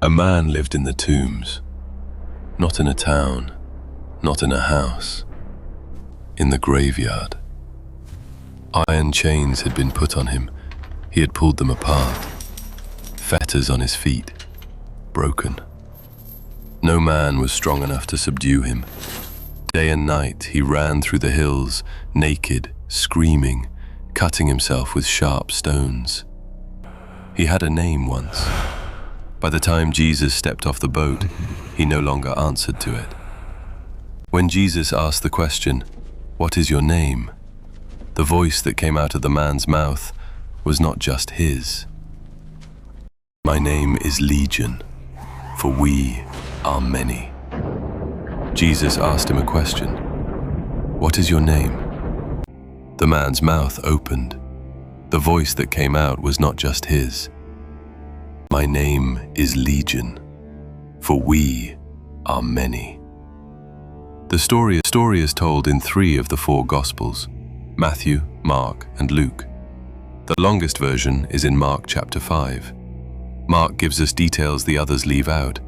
A man lived in the tombs, not in a town, not in a house, in the graveyard. Iron chains had been put on him. He had pulled them apart. Fetters on his feet, broken. No man was strong enough to subdue him. Day and night he ran through the hills, naked, screaming, cutting himself with sharp stones. He had a name once. By the time Jesus stepped off the boat, he no longer answered to it. When Jesus asked the question, "What is your name?" the voice that came out of the man's mouth was not just his. "My name is Legion, for we are many." Jesus asked him a question. "What is your name?" The man's mouth opened. The voice that came out was not just his. "My name is Legion, for we are many." The story is told in 3 of the 4 Gospels, Matthew, Mark, and Luke. The longest version is in Mark chapter 5. Mark gives us details the others leave out,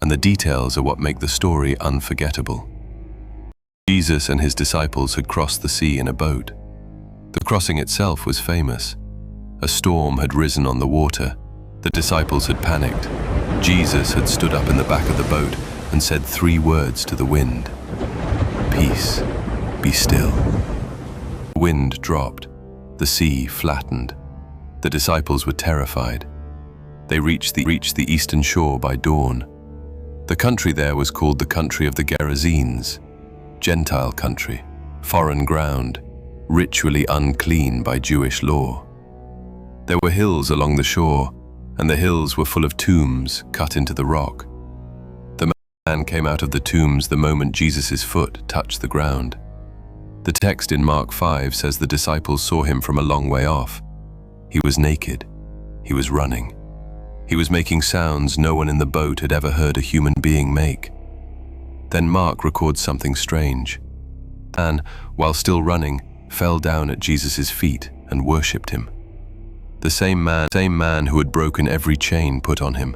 and the details are what make the story unforgettable. Jesus and his disciples had crossed the sea in a boat. The crossing itself was famous. A storm had risen on the water. The disciples had panicked. Jesus had stood up in the back of the boat and said 3 words to the wind. "Peace, be still." The wind dropped. The sea flattened. The disciples were terrified. They reached the eastern shore by dawn. The country there was called the country of the Gerasenes, Gentile country, foreign ground, ritually unclean by Jewish law. There were hills along the shore, and the hills were full of tombs cut into the rock. The man came out of the tombs the moment Jesus' foot touched the ground. The text in Mark 5 says the disciples saw him from a long way off. He was naked. He was running. He was making sounds no one in the boat had ever heard a human being make. Then Mark records something strange. And, while still running, fell down at Jesus' feet and worshipped him. The same man who had broken every chain put on him,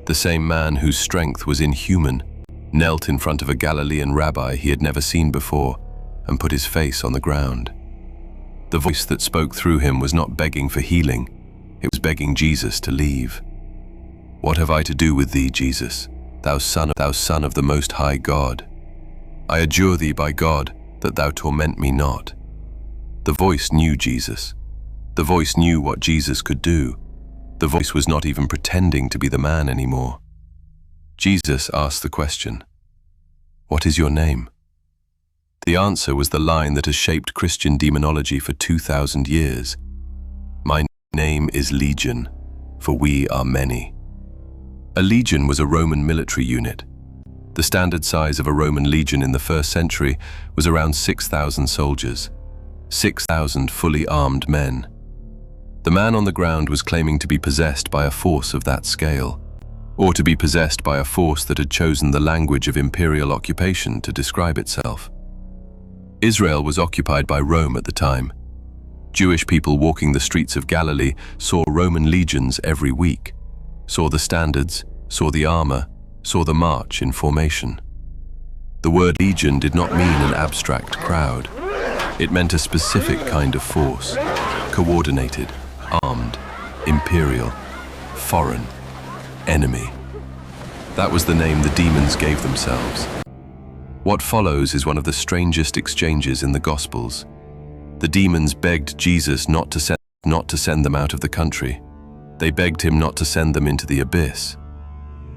the same man whose strength was inhuman, knelt in front of a Galilean rabbi he had never seen before and put his face on the ground. The voice that spoke through him was not begging for healing, it was begging Jesus to leave. "What have I to do with thee, Jesus, thou Son of the Most High God? I adjure thee by God that thou torment me not." The voice knew Jesus. The voice knew what Jesus could do. The voice was not even pretending to be the man anymore. Jesus asked the question, "What is your name?" The answer was the line that has shaped Christian demonology for 2,000 years. "My name is Legion, for we are many." A legion was a Roman military unit. The standard size of a Roman legion in the 1st century was around 6,000 soldiers, 6,000 fully armed men. The man on the ground was claiming to be possessed by a force of that scale, or to be possessed by a force that had chosen the language of imperial occupation to describe itself. Israel was occupied by Rome at the time. Jewish people walking the streets of Galilee saw Roman legions every week, saw the standards, saw the armor, saw the march in formation. The word legion did not mean an abstract crowd. It meant a specific kind of force, coordinated, armed, imperial, foreign, enemy. That was the name the demons gave themselves. What follows is one of the strangest exchanges in the Gospels. The demons begged Jesus not to send them out of the country. They begged him not to send them into the abyss.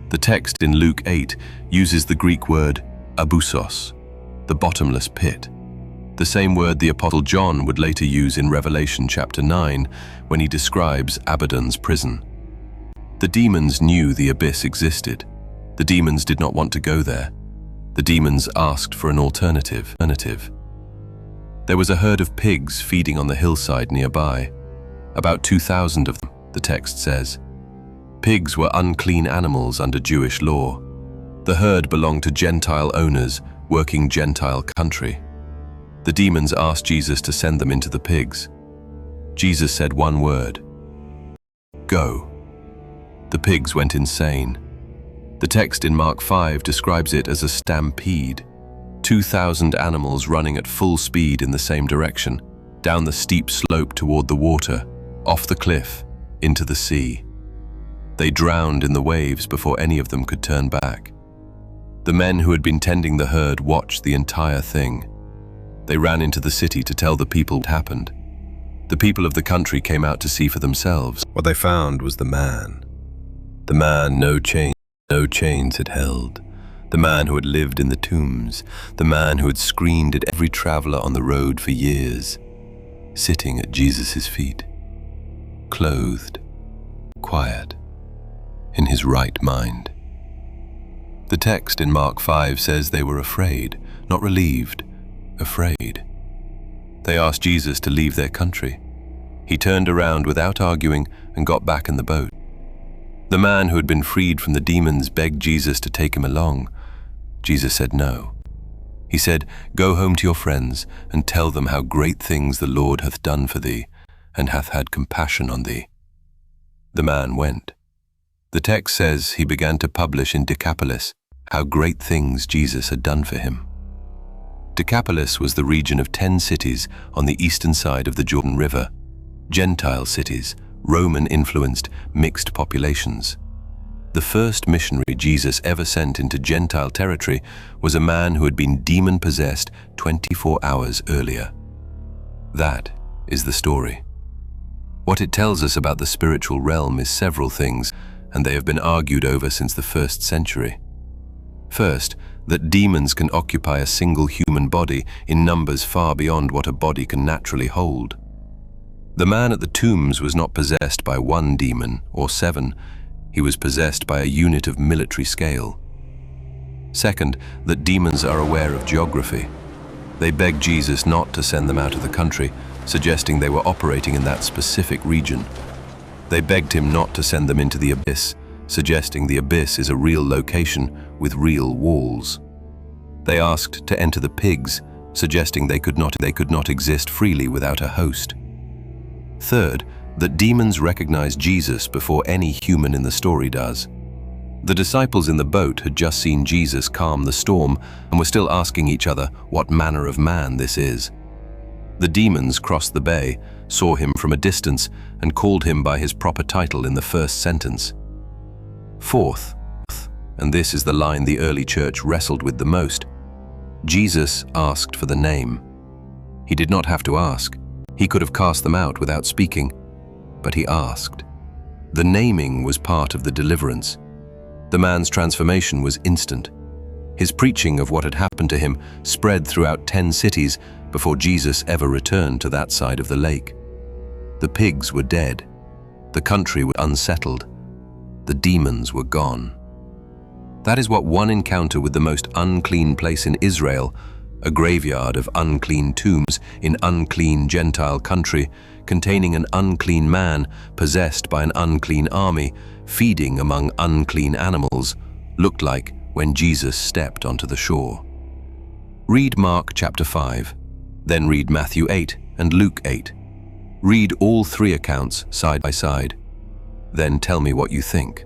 The text in Luke 8 uses the Greek word abyssos, the bottomless pit. The same word the Apostle John would later use in Revelation chapter 9 when he describes Abaddon's prison. The demons knew the abyss existed. The demons did not want to go there. The demons asked for an alternative. There was a herd of pigs feeding on the hillside nearby. About 2,000 of them, the text says. Pigs were unclean animals under Jewish law. The herd belonged to Gentile owners working Gentile country. The demons asked Jesus to send them into the pigs. Jesus said one word: "Go." The pigs went insane. The text in Mark 5 describes it as a stampede, 2,000 animals running at full speed in the same direction, down the steep slope toward the water, off the cliff, into the sea. They drowned in the waves before any of them could turn back. The men who had been tending the herd watched the entire thing. They ran into the city to tell the people what happened. The people of the country came out to see for themselves. What they found was the man. The man no chains had held. The man who had lived in the tombs. The man who had screamed at every traveler on the road for years. Sitting at Jesus' feet. Clothed. Quiet. In his right mind. The text in Mark 5 says they were afraid, not relieved, afraid. They asked Jesus to leave their country. He turned around without arguing and got back in the boat. The man who had been freed from the demons begged Jesus to take him along. Jesus said no. He said, "Go home to your friends and tell them how great things the Lord hath done for thee, and hath had compassion on thee." The man went. The text says he began to publish in Decapolis how great things Jesus had done for him. Decapolis was the region of 10 cities on the eastern side of the Jordan River, Gentile cities, Roman-influenced, mixed populations. The first missionary Jesus ever sent into Gentile territory was a man who had been demon-possessed 24 hours earlier. That is the story. What it tells us about the spiritual realm is several things, and they have been argued over since the 1st century. First, that demons can occupy a single human body in numbers far beyond what a body can naturally hold. The man at the tombs was not possessed by one demon or 7, he was possessed by a unit of military scale. Second, that demons are aware of geography. They begged Jesus not to send them out of the country, suggesting they were operating in that specific region. They begged him not to send them into the abyss, suggesting the abyss is a real location with real walls. They asked to enter the pigs, suggesting they could not exist freely without a host. Third, that demons recognize Jesus before any human in the story does. The disciples in the boat had just seen Jesus calm the storm and were still asking each other what manner of man this is. The demons crossed the bay, saw him from a distance, and called him by his proper title in the first sentence. Fourth, and this is the line the early church wrestled with the most, Jesus asked for the name. He did not have to ask. He could have cast them out without speaking, but he asked. The naming was part of the deliverance. The man's transformation was instant. His preaching of what had happened to him spread throughout 10 cities before Jesus ever returned to that side of the lake. The pigs were dead. The country was unsettled. The demons were gone. That is what one encounter with the most unclean place in Israel, a graveyard of unclean tombs in unclean Gentile country, containing an unclean man possessed by an unclean army, feeding among unclean animals, looked like when Jesus stepped onto the shore. Read Mark chapter 5, then read Matthew 8 and Luke 8. Read all 3 accounts side by side. Then tell me what you think.